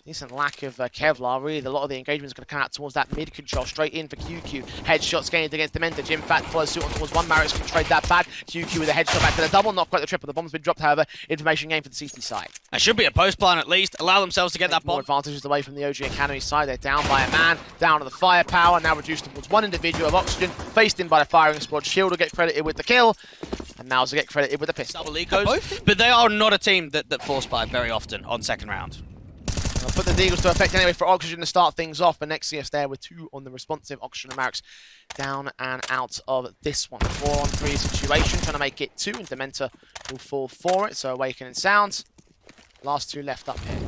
Decent lack of Kevlar. Really, a lot of the engagement is going to come out towards that mid control. Straight in for QQ. Headshots gained against Dementa. Jimfat follows suit on towards one. Maris can trade that back. QQ with a headshot back to the double. Not quite the triple. The bomb's been dropped, however. Information gain for the CT side. There should be a post plan at least. Allow themselves to get that bomb. More advantages away from the OG Academy side. They're down by a man. Down to the firepower. Now reduced towards one individual of Oxygen. Faced in by the firing squad. Shield will get credited with the kill. And MOUZ will get credited with the pistol. Double ecos. But they are not a team that force buy very often on second round. I'll put the Deagles to effect anyway for Oxygen to start things off, but NXTS there with 2 on the responsive. Oxygen and Marix down and out of this one. 4-on-3 situation, trying to make it 2, and Dementa will fall for it, so Awaken and Sound. Last 2 left up here.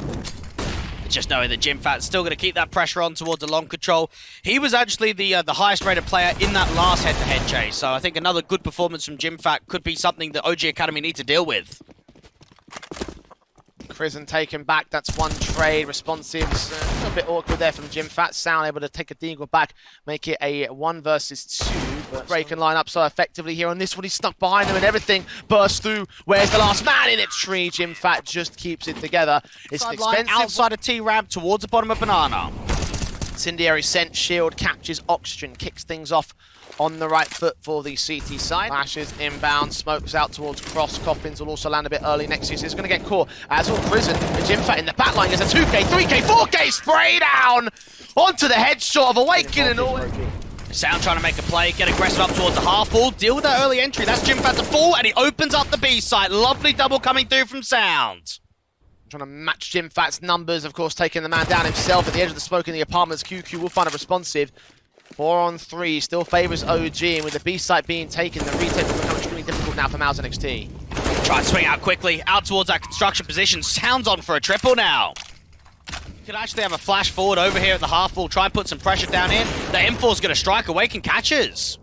Just knowing that Jimfat's still going to keep that pressure on towards the long control. He was actually the highest rated player in that last head-to-head chase, so I think another good performance from Jimfat could be something that OG Academy need to deal with. Prison taken back, that's one trade. Responsives, a bit awkward there from Jimfat. Sound able to take a Deagle back, make it a 1 versus 2. But Ray can line up so effectively here on this one. He's stuck behind him and everything bursts through. Where's the last man in a tree? Jimfat just keeps it together. It's an expensive outside of T-ramp towards the bottom of Banana. Incendiary sent, Shield captures Oxygen, kicks things off on the right foot for the CT side. Flashes inbound, smokes out towards Cross. Coffins will also land a bit early. Nexus is going to get caught, as will Prison. And Jimfat in the back line. There's a 2K, 3K, 4K spray down onto the headshot of Awaken and all. Sound trying to make a play, get aggressive up towards the half wall, deal with that early entry. That's Jimfat to fall, and he opens up the B site. Lovely double coming through from Sound. Trying to match Jimfat's numbers, of course, taking the man down himself at the edge of the smoke in the apartments. QQ will find a responsive. 4-on-3, still favours OG, and with the B site being taken, the retake will become extremely difficult now for MOUZ NXT. Try and swing out quickly, out towards that construction position. Sound's on for a triple now. Could actually have a flash forward over here at the half wall, try and put some pressure down in. The M4's going to strike, Awaken catches.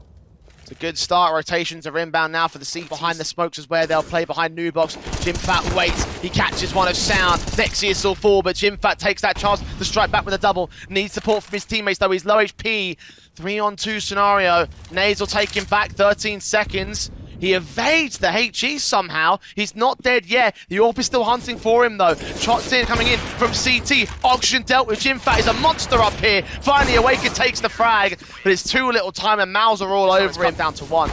It's a good start. Rotations are inbound now for the seat. Behind the smokes is where they'll play behind Nubox. Jimfat waits. He catches one of Sound. Nexus will fall, but Jimfat takes that chance to strike back with a double. Needs support from his teammates, though. He's low HP. 3-on-2 scenario. Nades will take him back 13 seconds. He evades the HE somehow. He's not dead yet. The AWP is still hunting for him, though. Shots in coming in from CT. Oxygen dealt with. Jimfat is a monster up here. Finally, Awaken takes the frag, but it's too little time, and MOUZ are all over him. Down to 1.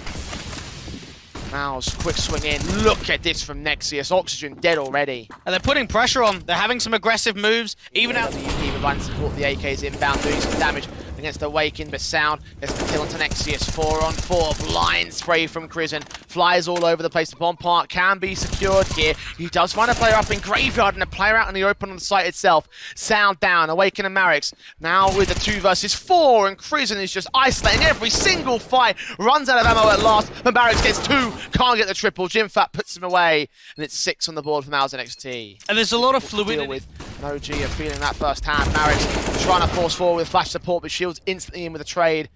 MOUZ, quick swing in. Look at this from Nexus. Oxygen dead already. And they're putting pressure on. They're having some aggressive moves. Even out the UP providing support. The AK's inbound, doing some damage against Awaken, but Sound gets the kill onto Nexus. 4-on-4, blind spray from Crizzen. Flies all over the place. The bomb part can be secured here. He does find a player up in Graveyard and a player out in the open on the site itself. Sound down, Awaken and Marix. Now with the 2 versus 4, and Crizzen is just isolating every single fight. Runs out of ammo at last, but Marix gets 2. Can't get the triple. Jimfat puts him away, and it's 6 on the board for MOUZ NXT. And there's a lot of fluidity. With OG are feeling that first hand. Marix trying to force forward with flash support, but Shields instantly in with a trade.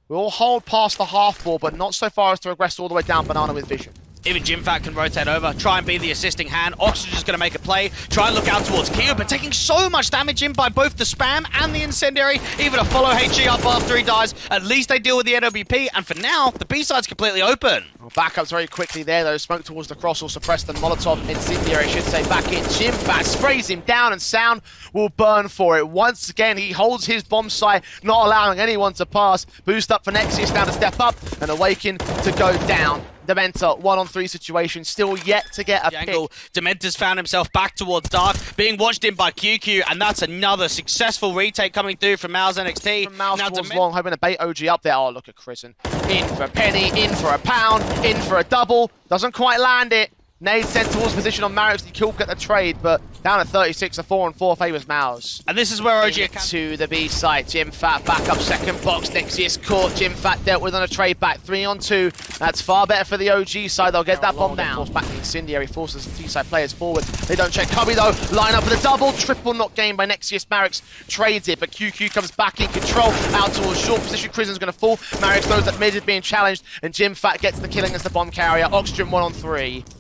We'll hold past the half wall, but not so far as to regress all the way down Banana with vision. Even Jimfat can rotate over, try and be the assisting hand. Oxygen's going to make a play, try and look out towards Keo, but taking so much damage in by both the spam and the incendiary. Even a follow HG up after he dies. At least they deal with the NWP, and for now, the B-side's completely open. Well, backups very quickly there, though. Smoke towards the cross will suppress the Molotov. Incendiary, I should say, back in. Jimfat sprays him down, and Sound will burn for it. Once again, he holds his bomb site, not allowing anyone to pass. Boost up for Nexus now to step up, and Awaken to go down. Dementa, 1-on-3 situation, still yet to get a pick. Dementa's found himself back towards Dark, being watched in by QQ, and that's another successful retake coming through from MOUZ NXT. From MOUZ towards long, hoping to bait OG up there. Oh, look at Crizzen. In for a penny, in for a pound, in for a double. Doesn't quite land it. Nade sent towards position on Marix. He could get the trade, but down at 36, a 4-on-4 favours MOUZ. And this is where OG to the B site. Jimfat back up second box. Nexus caught. Jimfat dealt with on a trade back. 3-on-2. That's far better for the OG side. They'll get that bomb down. Force back the Incendiary. Forces the T-side players forward. They don't check Cubby though. Line up with a double. Triple not gained by Nexus. Marix trades it, but QQ comes back in control. Out towards short position. Crizzen's going to fall. Marix knows that mid is being challenged, and Jimfat gets the killing as the bomb carrier. Oxygen 1-on-3.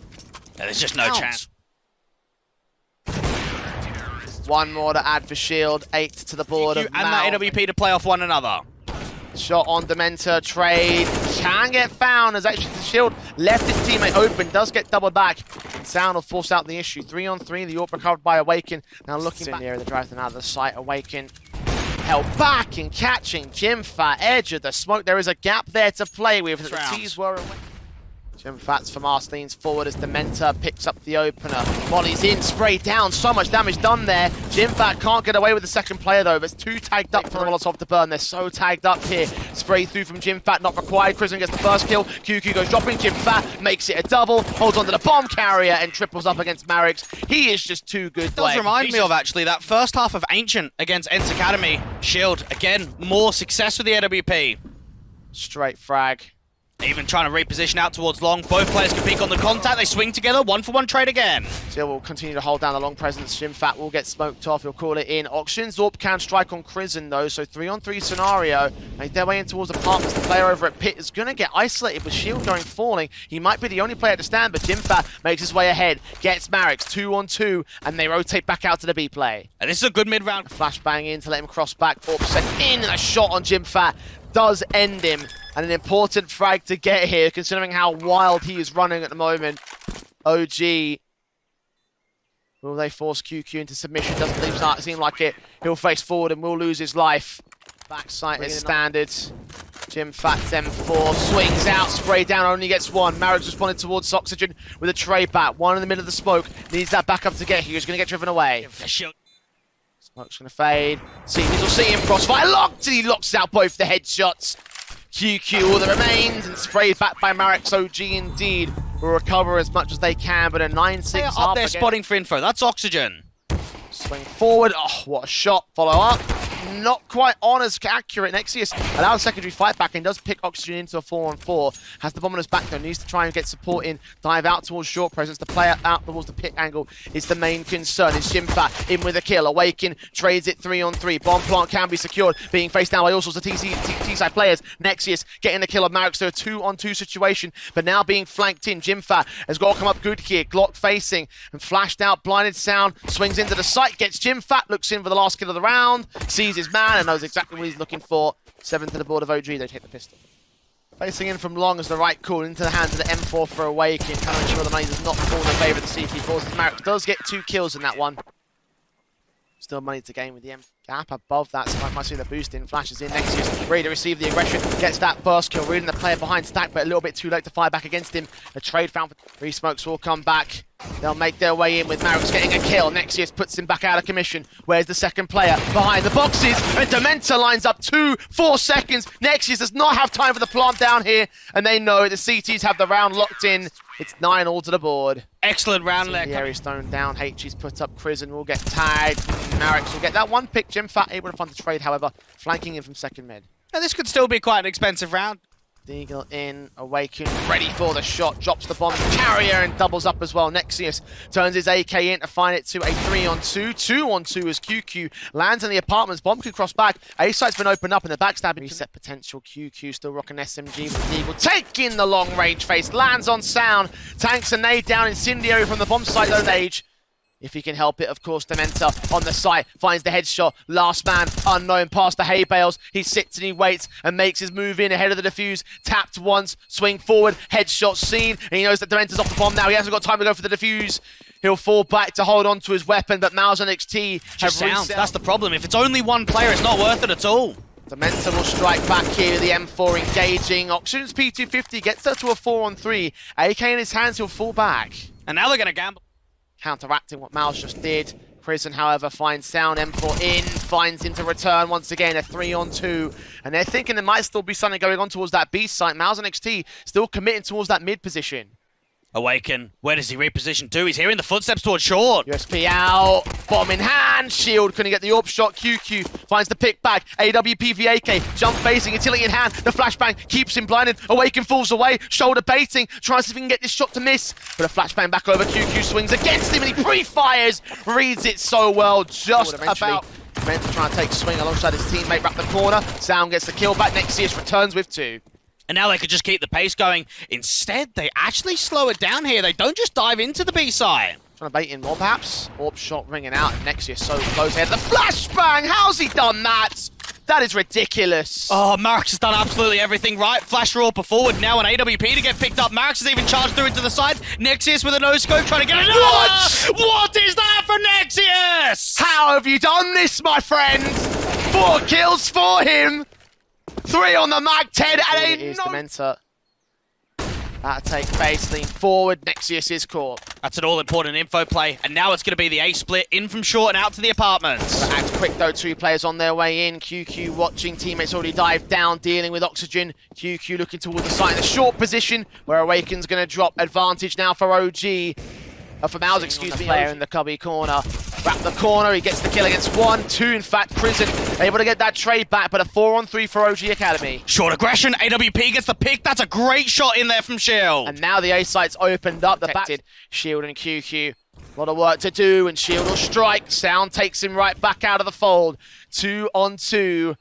There's just no chance. 1 more to add for Shield. 8 to the board. And that AWP to play off one another. Shot on Dementa, trade can get found as actually the Shield left his teammate open, does get doubled back. And Sound will force out the issue. 3-on-3, the AWP recovered by Awaken. Now looking back near the drive out of the site, Awaken held back and catching Jimfat, edge of the smoke. There is a gap there to play with. The T's were away. Jimfat's from Arse leans forward as Dementor picks up the opener. Molly's in, sprayed down, so much damage done there. Jimfat can't get away with the second player though, but it's too tagged up for the Molotov to burn. They're so tagged up here. Spray through from Jimfat, not required. Krisen gets the first kill. QQ goes dropping. Jimfat makes it a double, holds onto the bomb carrier and triples up against Marix. He is just too good. It does remind me of actually that first half of Ancient against Ents Academy. Shield, again, more success for the AWP. Straight frag. Even trying to reposition out towards long. Both players can peek on the contact. They swing together. 1-for-1 trade again. Still will continue to hold down the long presence. Jimfat will get smoked off. He'll call it in. Auction. Zorp can strike on Krisen though. So 3-on-3 scenario. Make their way in towards apartments. The player over at Pit is going to get isolated with shield going falling. He might be the only player to stand, but Jimfat makes his way ahead. Gets Marix 2-on-2 and they rotate back out to the B play. And this is a good mid-round. Flashbang in to let him cross back. AWP sent in and a shot on Jimfat does end him. And an important frag to get here, considering how wild he is running at the moment. OG. Will they force QQ into submission? Doesn't seem like it. He'll face forward and will lose his life. Backside is standard. Jimfat M4 swings out, spray down, only gets one. Marix responded towards Oxygen with a trade back. One in the middle of the smoke. Needs that backup to get here. He's going to get driven away. Smoke's going to fade. Seniors will see him. Crossfire locked, and he locks out both the headshots. QQ all that remains, and sprayed back by Marix. OG indeed will recover as much as they can, but a 9-6 up there spotting for info. That's Oxygen. Swing forward. Oh, what a shot. Follow up. Not quite on as accurate. Nexius allows secondary fight back and does pick Oxygen into a 4-on-4. Has the bomb on his back though. Needs to try and get support in. Dive out towards short presence. The player out towards the pick angle is the main concern. It's Jimfat in with a kill. Awaken trades it 3-on-3. Bomb plant can be secured. Being faced down by all sorts of T-side players. Nexius getting the kill of Marix. So a 2-on-2 situation. But now being flanked in. Jimfat has got to come up good here. Glock facing and flashed out. Blinded Sound. Swings into the site. Gets Jimfat. Looks in for the last kill of the round. Sees his man and knows exactly what he's looking for. 7 to the board of OG, they take the pistol. Facing in from long is the right call into the hands of the M4 for Awaken, trying to ensure the money does not fall in favour of the CP4s. Marix does get 2 kills in that one. Still money to gain with the M gap above that, so I might see the boost in, flashes in. Nexius ready to receive the aggression, gets that first kill, reading the player behind stack, but a little bit too late to fire back against him. A trade found for 3 smokes will come back. They'll make their way in with Marix getting a kill. Nexius puts him back out of commission. Where's the second player? Behind the boxes, and Dementor lines up 4 seconds. Nexius does not have time for the plant down here, and they know the CTs have the round locked in. It's 9 all to the board. Excellent round there. The area stone down. HG's put up. Krisen will get tagged. Marix will get that one pick. Jimfat able to fund the trade, however, flanking in from second mid. Now, this could still be quite an expensive round. Deagle in, Awaken, ready for the shot, drops the bomb carrier and doubles up as well. Nexius turns his AK in to find it to a 3-on-2. 2-on-2 as QQ lands in the apartments. Bomb can cross back. A site's been opened up in the backstabbing. Reset potential. QQ still rocking SMG with Deagle. Taking the long range face, lands on Sound. Tanks a nade down. Incendiary from the bomb site though, Age. If he can help it, of course, Dementor on the site, finds the headshot. Last man, unknown, past the hay bales. He sits and he waits and makes his move in ahead of the defuse. Tapped once, swing forward, headshot seen. And he knows that Dementor's off the bomb now. He hasn't got time to go for the defuse. He'll fall back to hold on to his weapon, but MOUZ NXT have Sounds. That's the problem. If it's only one player, it's not worth it at all. Dementor will strike back here, the M4 engaging. Oxygen's P250 gets her to a 4-on-3. AK in his hands, he'll fall back. And now they're going to gamble. Counteracting what MOUZ just did. Krisen, however, finds Sound. M4 in, finds him to return once again, a 3-on-2. And they're thinking there might still be something going on towards that B site. MOUZ NXT still committing towards that mid position. Awaken, where does he reposition to? He's hearing the footsteps towards short. USP out, bomb in hand, shield couldn't get the AWP shot. QQ finds the pick back, AWPVAK, jump facing, utility in hand, the flashbang keeps him blinded. Awaken falls away, shoulder baiting, tries to see if he can get this shot to miss, but a flashbang back over. QQ swings against him and he pre-fires, reads it so well, just about. Meant to try and take a swing alongside his teammate, wrap the corner. Sound gets the kill back, Nexius returns with 2. And now they could just keep the pace going. Instead, they actually slow it down here. They don't just dive into the B side. Trying to bait in more, perhaps. AWP shot ringing out. Nexius so close here. The flashbang! How's he done that? That is ridiculous. Oh, Marix has done absolutely everything right. Flash roar forward, now an AWP to get picked up. Marix has even charged through into the side. Nexius with a no-scope trying to get it. What is that for Nexius? How have you done this, my friend? 4 kills for him. 3 on the mag, 10, and it is Dementa. That'll take base, lean forward, Nexius is caught. That's an all-important info play, and now it's going to be the A split, in from short and out to the apartments. Act quick though, 2 players on their way in. QQ watching, teammates already dive down, dealing with oxygen. QQ looking towards the site in the short position, where Awaken's going to drop advantage now for OG. For MOUZ, excuse me, player in the cubby corner. Wrap the corner, he gets the kill against 1, 2 in fact, Prison able to get that trade back, but a 4-on-3 for OG Academy. Short aggression, AWP gets the pick, that's a great shot in there from Shield. And now the A site's opened up, the back. Shield and QQ, a lot of work to do, and Shield will strike. Sound takes him right back out of the fold. 2-on-2.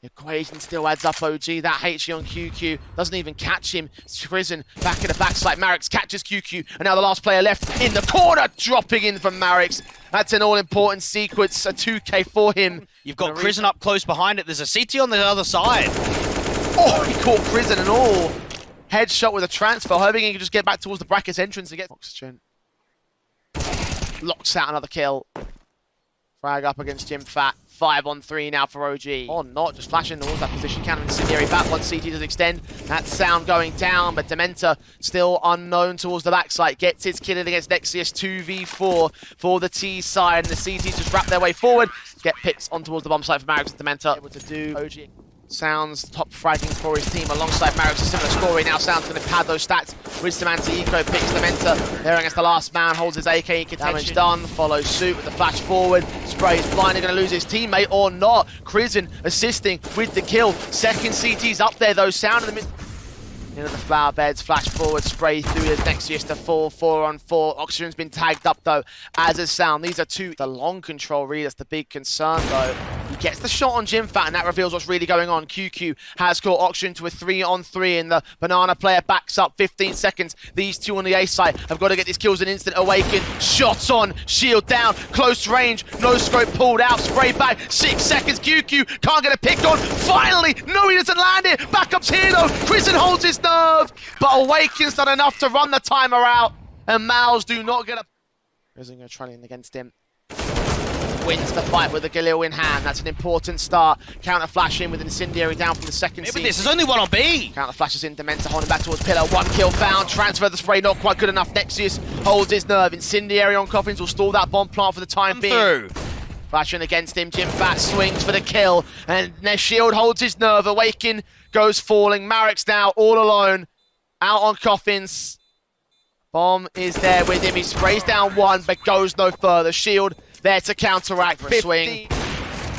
The equation still adds up, OG. That HE on QQ doesn't even catch him. Prison back in the backside. Marix catches QQ, and now the last player left in the corner, dropping in from Marix. That's an all-important sequence, a 2K for him. You've got Prison up close behind it. There's a CT on the other side. Oh, he caught Prison and all. Headshot with a transfer, hoping he can just get back towards the brackets entrance and get oxygen. Locks out another kill. Frag up against Jim Fat. 5-on-3 now for OG. Or not, just flashing towards that position. Cannon incendiary back once CT does extend. That Sound going down, but Dementa still unknown towards the backside. Gets his kill in against Nexius 2v4 for the T side. And the CTs just wrap their way forward. Get picks on towards the bomb site for Marix and Dementa. Able to do OG. Sounds top fragging for his team alongside Marix, a similar scoring. Now Sound's going to pad those stats with some anti-eco. Picks Dementa there against the last man, holds his AK in contention. Damage done, follows suit with the flash forward. Sprays blind, going to lose his teammate or not. Prison assisting with the kill. Second CT's up there though. Sound in the mid. Into the flower beds, flash forward, spray through as Nexius to fall 4-on-4. Oxygen's been tagged up though, as is Sound. These are 2. The long control really, that's the big concern though. He gets the shot on Jim Fat and that reveals what's really going on. QQ has caught Oxygen to a 3-on-3 and the Banana player backs up 15 seconds. These 2 on the A side have got to get these kills an instant. Awaken, shots on, shield down, close range, no scope pulled out, spray back, 6 seconds. QQ can't get a pick on. Finally, no, he doesn't land it. Backup's here though. Prison holds his nerve, but Awaken's done enough to run the timer out, and MOUZ do not get a... Prison going to try in against him. Wins the fight with the Galil in hand. That's an important start. Counter flash in with incendiary down from the second Maybe seed. this is only 1 on B. Counter flashes in, Dementa holding back towards Pillar. 1 kill found. Transfer the spray, not quite good enough. Nexius holds his nerve. Incendiary on Coffins will stall that bomb plant for the time being. Through. Flashing against him, Jim Fat swings for the kill, and their shield holds his nerve. Awaken goes falling. Marix now all alone, out on Coffins. Bomb is there with him. He sprays down 1, but goes no further. Shield there to counteract for a swing.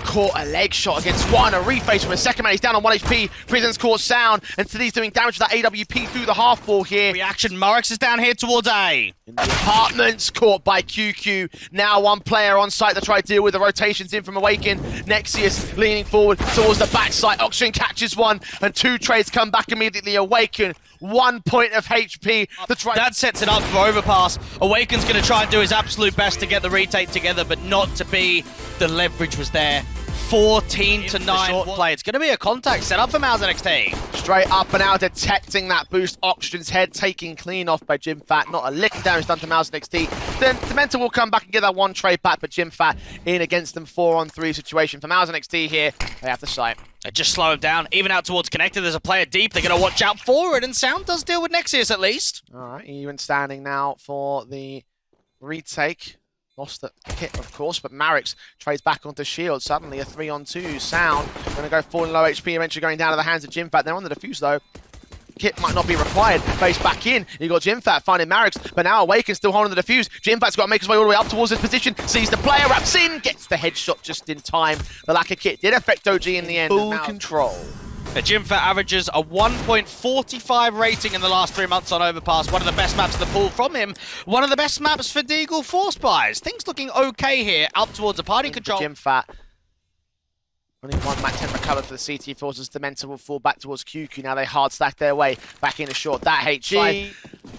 Caught a leg shot against 1, a reface from a second man. He's down on 1 HP. Prison's caught Sound, and City's doing damage with that AWP through the half wall here. Reaction, Marix is down here towards A. In the apartments, caught by QQ. Now 1 player on site to try to deal with the rotations in from Awaken. Nexius leaning forward towards the backside. Oxygen catches 1, and 2 trades come back immediately. Awaken, 1 point of HP. That sets it up for Overpass. Awaken's going to try and do his absolute best to get the retake together, but not to be. The leverage was there. 14-9 short play. It's going to be a contact set up for MOUZ NXT. Straight up and out, detecting that boost. Oxygen's head taking clean off by Jim Fat. Not a lick of damage done to MOUZ NXT. Then Dementa will come back and get that 1 trade back, but Jim Fat in against them 4-on-3 situation. For MOUZ NXT here, they have the site. They just slow him down. Even out towards Connector, there's a player deep. They're going to watch out for it, and Sound does deal with Nexius at least. All right, even standing now for the retake. Lost the hit, of course, but Marix trades back onto Shield. Suddenly a 3-on-2. Sound going to go falling low HP, eventually going down to the hands of Jim Fat. They're on the defuse, though. Kit might not be required. Face back in. You got Jim Fat finding Marix, but now Awaken still holding the defuse. Jim Fat's got to make his way all the way up towards his position. Sees the player, wraps in, gets the headshot just in time. The lack of kit did affect OG in the end. Full control. Jim Fat averages a 1.45 rating in the last 3 months on Overpass. One of the best maps in the pool from him. One of the best maps for Deagle Force buys. Things looking okay here, out towards the party control. Jim Fat Only one Mac 10 recovered for the CT forces. Dementor will fall back towards QQ. Now they hard stack their way back into short. That HG.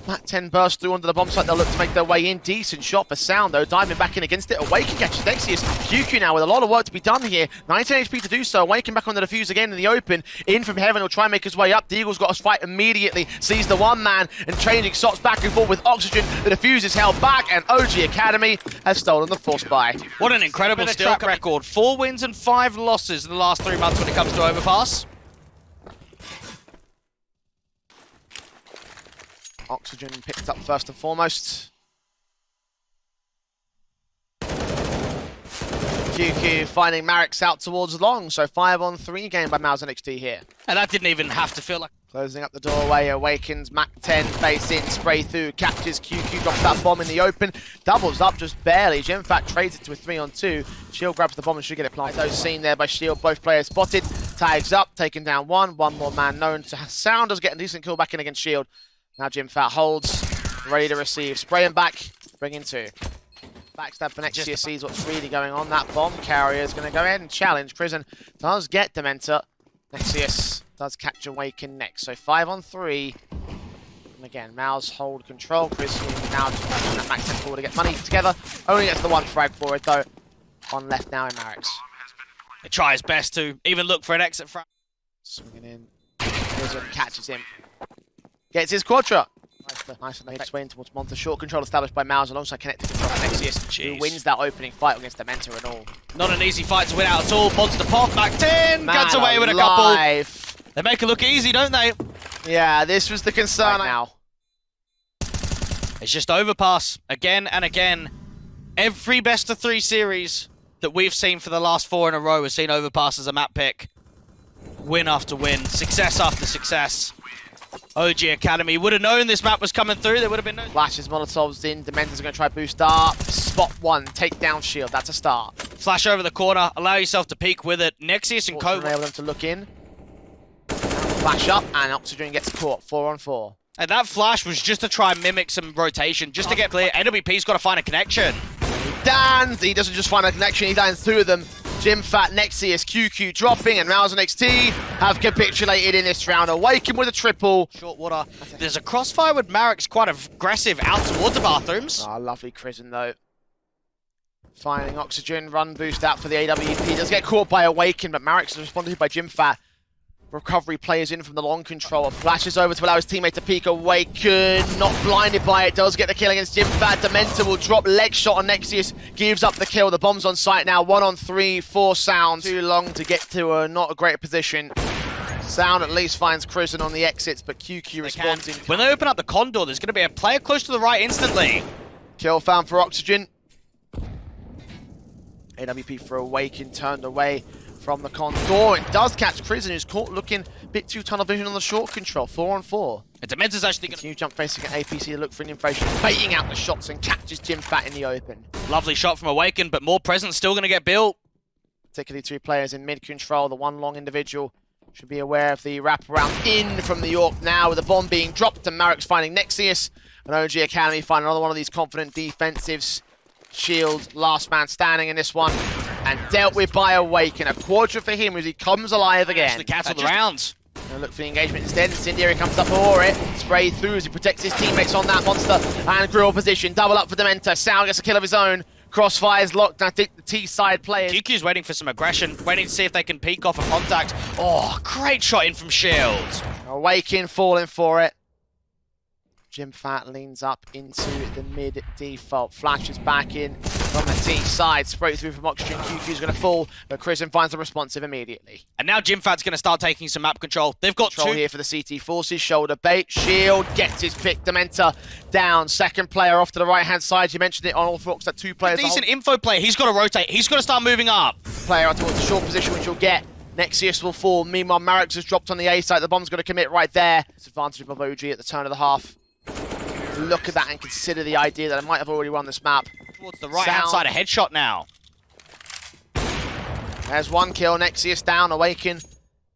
Mac 10 burst through under the bomb site. They'll look to make their way in. Decent shot for Sound though. Diving back in against it. Awaken catches Nexius. QQ now with a lot of work to be done here. 19 HP to do so. Awaken back on the defuse again in the open. In from heaven. He'll try and make his way up. Deagle's got to fight immediately. Sees the one man and changing shots back and forth with Oxygen. The defuse is held back and OG Academy has stolen the force buy. What an incredible track record. 4 wins and 5 losses in the last 3 months when it comes to Overpass. Oxygen picked up first and foremost. QQ finding Marix out towards long, so 5-on-3 game by MOUZ NXT here. And that didn't even have to feel like... Closing up the doorway, Awakens, Mac 10, face in, spray through, captures QQ, drops that bomb in the open, doubles up just barely. Jimfat trades it to a 3-on-2. Shield grabs the bomb and should get it planted. Those seen there by Shield, both players spotted, tags up, taking down one more man known to Sound, does get a decent kill back in against Shield. Now Jimfat holds, ready to receive, spray him back, bring in 2. Backstab for Nexius sees what's really going on. That bomb carrier is going to go ahead and challenge. Prison does get Dementor. Nexius does catch Awaken next. So 5-on-3. And again, MOUZ hold control. Prison now just pushing that Max 10 forward to get money together. Only gets the one frag for it though. On left now in Marix. They try his best to even look for an exit frag. Swinging in. Prison catches him. Gets his Quadra. Nice and swing towards Monster. Short control established by MOUZ alongside connected control from Nexius, who wins that opening fight against Dementor and all. Not an easy fight to win out at all. Monster pop, Mac 10, gets away with a couple. They make it look easy, don't they? Yeah, this was the concern now. It's just Overpass again and again. Every best of 3 series that we've seen for the last 4 in a row has seen Overpass as a map pick. Win after win, success after success. OG Academy would have known this map was coming through. They would have been known. Flashes, Molotovs in. Dementor's going to try boost up. Spot 1. Take down Shield. That's a start. Flash over the corner. Allow yourself to peek with it. Nexius and Cobra enable them to look in. Flash up and Oxygen gets caught. 4-on-4. And that flash was just to try and mimic some rotation, just to get clear. NWP's got to find a connection. He doesn't just find a connection. He lands 2 of them. Jimfat, Nexius, QQ dropping, and MOUZ NXT have capitulated in this round. Awaken with a triple. Short water. There's a crossfire with Marix quite aggressive out towards the bathrooms. Ah, lovely Prison though. Finding Oxygen, run boost out for the AWP. Does get caught by Awaken, but Marix is responded by Jimfat. Recovery players in from the long control. Flashes over to allow his teammate to peek. Awaken, not blinded by it. Does get the kill against Jimfat. Dementor will drop leg shot on Nexius. Gives up the kill. The bomb's on site now. 1-on-3 for Sound. Too long to get to a not a great position. Sound at least finds Prison on the exits, but QQ responds in. When they open up the condor, there's going to be a player close to the right instantly. Kill found for Oxygen. AWP for Awaken turned away from the condor. It does catch Prison, who's caught looking a bit too tunnel vision on the short control. 4-on-4. And Dementor's actually going to continue jump facing an APC to look for an inflation, baiting out the shots and catches Jimfat in the open. Lovely shot from Awaken, but more presence still going to get built. Particularly 2 players in mid control. The one long individual should be aware of the wraparound in from the York now, with the bomb being dropped and Marix finding Nexius. And OG Academy find another one of these confident defensives. Shield, last man standing in this one. And dealt with by Awaken. A Quadra for him as he comes alive again. The cancel the rounds. Look for the engagement instead. Incendiary comes up for it. Spray through as he protects his teammates on that monster. And grill position. Double up for Dementor. Sound gets a kill of his own. Crossfire's locked. I think the T-side players. QQ's waiting for some aggression. Waiting to see if they can peek off a contact. Oh, great shot in from Shield. Awaken falling for it. Jimfat leans up into the mid default. Flashes back in from the T side. Spray through from Oxygen. QQ's going to fall, but Prison finds the responsive immediately. And now Jimfat's going to start taking some map control. They've got control here for the CT forces. Shoulder bait. Shield gets his pick. Dementor down. Second player off to the right-hand side. You mentioned it on all fronts that 2 players. Decent info play. He's got to rotate. He's got to start moving up. Player out towards the short position, which you'll get. Nexius will fall. Meanwhile, Marix has dropped on the A side. The bomb's going to commit right there. It's advantage of OG at the turn of the half. Look at that and consider the idea that I might have already won this map. Towards the right-hand side, a headshot now. There's 1 kill, Nexius down, Awaken.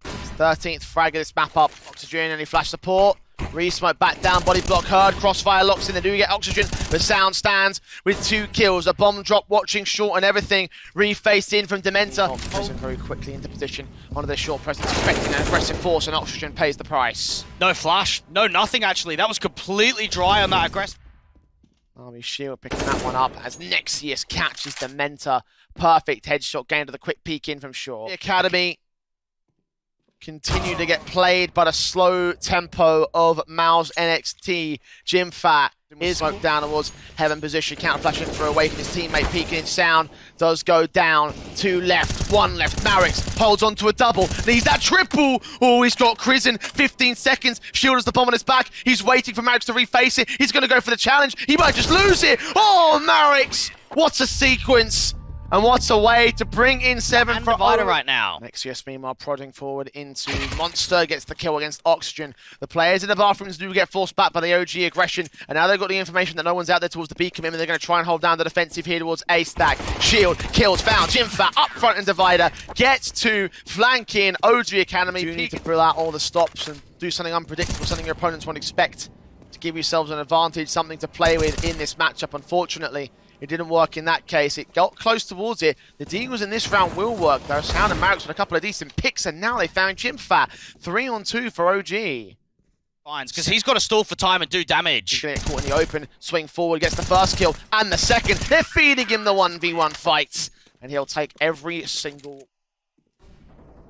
13th frag of this map up. Oxygen, and he flash support. Re-smoke back down, body block heard, crossfire locks in, they do get oxygen, but Sound stands with 2 kills, a bomb drop watching short and everything, refaced in from Dementa. Prison very quickly into position, onto their short presence, expecting an aggressive force, and oxygen pays the price. No flash, no nothing actually, that was completely dry on that aggressive. Army Shield picking that one up as Nexius catches Dementa. Perfect headshot gain to the quick peek in from short. The Academy continue to get played, but a slow tempo of MOUZ NXT. Jimfat is smoked down towards heaven position, counter flashing for Awaken. His teammate peeking in. Sound does go down, 2 left, 1 left. Marix holds on to a double, needs that triple. Oh, he's got Crizzen, 15 seconds. Shield has the bomb on his back. He's waiting for Marix to reface it. He's gonna go for the challenge. He might just lose it. Oh, Marix, what a sequence. And what's a way to bring in 7 And for Divider right now. Nexius, meanwhile, prodding forward into Monster, gets the kill against Oxygen. The players in the bathrooms do get forced back by the OG aggression, and now they've got the information that no one's out there towards the B commitment. They're going to try and hold down the defensive here towards A stack. Shield, kills, found. Jimfat up front and Divider gets to flank in OG Academy. You need to pull out all the stops and do something unpredictable, something your opponents won't expect to give yourselves an advantage, something to play with in this matchup. Unfortunately, it didn't work in that case. It got close towards it. The Deagles in this round will work, though. Sound and Marix with a couple of decent picks, and now they found Jimfat. 3-on-2 for OG. Fines, because he's got to stall for time and do damage. He's going to get caught in the open, swing forward, gets the first kill, and the second. They're feeding him the 1v1 fights, and he'll take every single...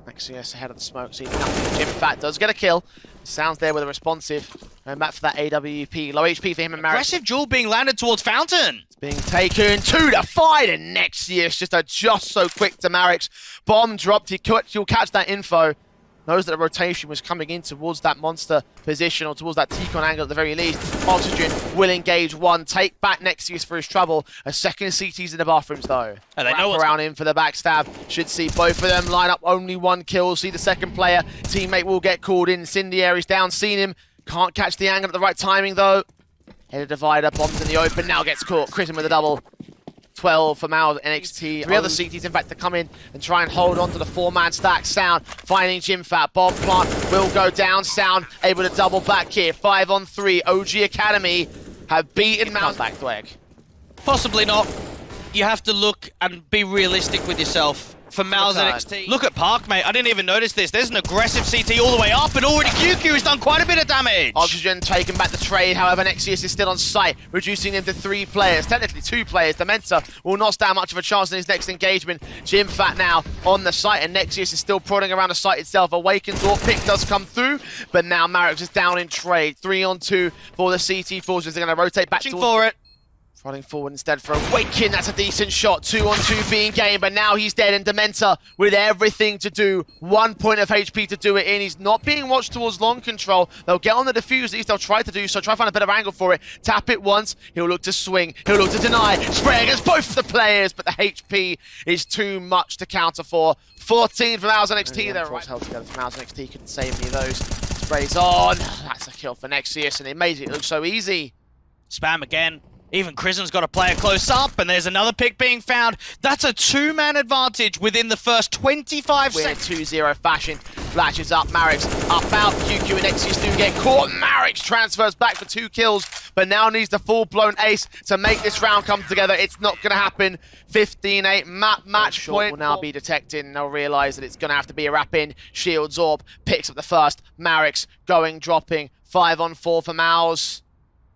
Nexius ahead of the smoke, seeing nothing. Jimfat does get a kill. Sounds there with a responsive. Going back for that AWP. Low HP for him and Marix. Aggressive duel being landed towards Fountain. It's being taken to the fight, and Nexius just so quick to Marix. Bomb dropped. He'll catch that info. Knows that the rotation was coming in towards that monster position, or towards that T-con angle at the very least. Oxygen will engage 1. Take back Nexius for his trouble. A second CT's in the bathrooms, though. And they know what's around in for the backstab. Should see both of them line up. Only 1 kill. See the second player. Teammate will get called in. Incendiary's down. Seen him. Can't catch the angle at the right timing, though. Header Divider. Bombs in the open. Now gets caught. Crizzen with a double. 12 for MOUZ NXT. 3 other CTs, in fact, to come in and try and hold on to the 4-man stack. Sound finding Jimfat. Bomb plant will go down. Sound able to double back here. 5-on-3. OG Academy have beaten MOUZ. Back to egg. Possibly not. You have to look and be realistic with yourself. For MOUZ NXT. Look at Park, mate. I didn't even notice this. There's an aggressive CT all the way up, and already QQ has done quite a bit of damage. Oxygen taking back the trade. However, Nexius is still on site, reducing him to 3 players. Technically 2 players. Dementa will not stand much of a chance in his next engagement. Jimfat now on the site, and Nexius is still prodding around the site itself. Awaken's AWP pick does come through, but now Marix is down in trade. 3-on-2 for the CT forces. They're going to rotate back for it. Running forward instead for Awaken. That's a decent shot. 2-on-2 being gained, but now he's dead, and Dementa with everything to do. 1 point of HP to do it in. He's not being watched towards long control. They'll get on the defuse, at least they'll try to do so. Try to find a better angle for it. Tap it once. He'll look to swing. He'll look to deny. Spray against both the players, but the HP is too much to counter for. 14 for MOUZ NXT. They're right held together for MOUZ NXT. Couldn't save any of those. Sprays on. That's a kill for Nexius, and it made it look so easy. Spam again. Even Crizzen's got a player close up, and there's another pick being found. That's a 2-man advantage within the first 25 seconds. 2-0 fashion. Flashes up, Marix up out. QQ and Nexius do get caught. Marix transfers back for 2 kills, but now needs the full-blown ace to make this round come together. It's not going to happen. 15-8 match point will now be detected, and they'll realize that it's going to have to be a wrap-in. Shields AWP picks up the first. Marix going, dropping. 5-on-4 for MOUZ.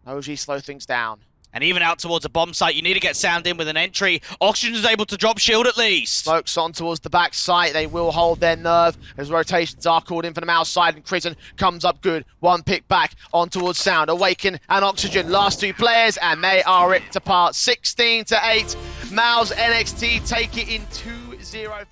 OG slow things down. And even out towards a bomb site, you need to get Sound in with an entry. Oxygen is able to drop shield at least. Smokes on towards the back site. They will hold their nerve as rotations are called in for the MOUZ side, and Crizzen comes up good. 1 pick back on towards Sound. Awaken and Oxygen, last 2 players, and they are ripped apart. 16-8. MOUZ NXT take it in 2-0.